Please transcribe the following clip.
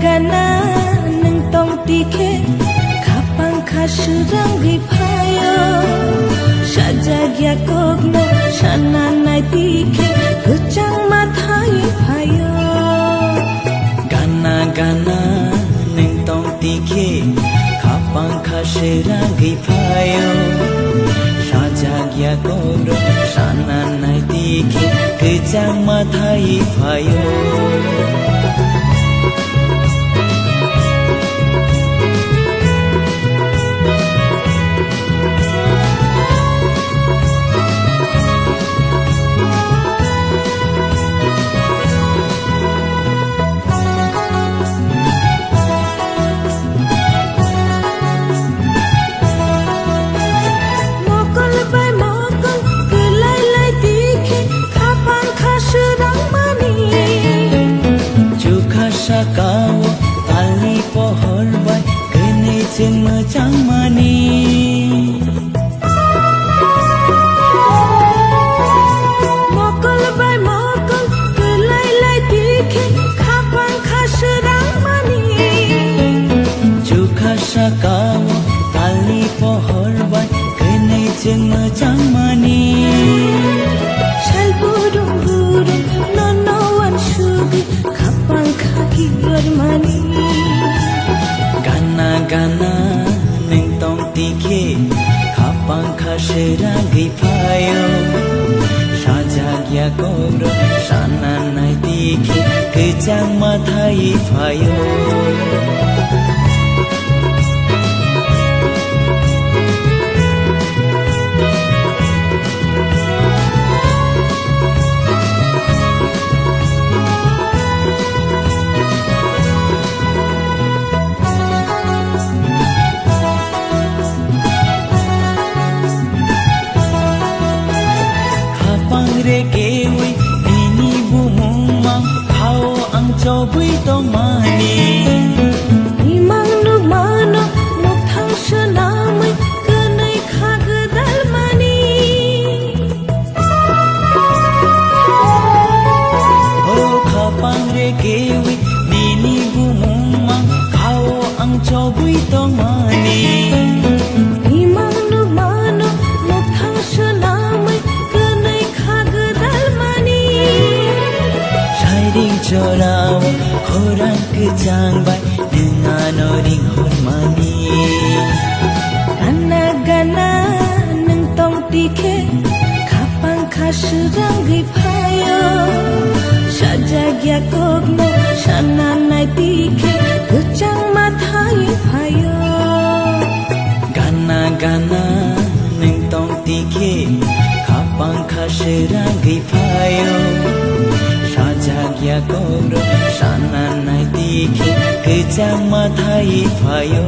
gana neng tong tike kapang kasurang gipayo sajagya kogno shananai tike kucang matai payo gana gana neng tong tike kapang kasurang gipayo sajagya kogno shananai tike kucang matai payo Kau tali pohon bai kene ceng macang mani mokol bai mokol kelai lai dike kapang kasurang mani juga sakau tali pohon bai kene ceng macang mani shal burung burung nonowan sugi kapang kaki bermani gana gana neng tong tike kapang kasurang gipayo sajagya kogro shananai tike kejang matai payo Regewi bini bumung mang kau ang cobui to mani imang nuk mano nuk thang senamai kenai khagdal mani oh kapang regewi bini bumung mang kau ang cobui to mani imang nuk mano nuk thang senamai ring chorao khorang kejang bai dengan ring hormani gana gana neng tong tike kapang kasurang gipayo sajagya kogno shananai tike kucang matai payo gana gana neng tong tike kapang kasurang gipayo sajagya kogro shananai tike kejang matai payo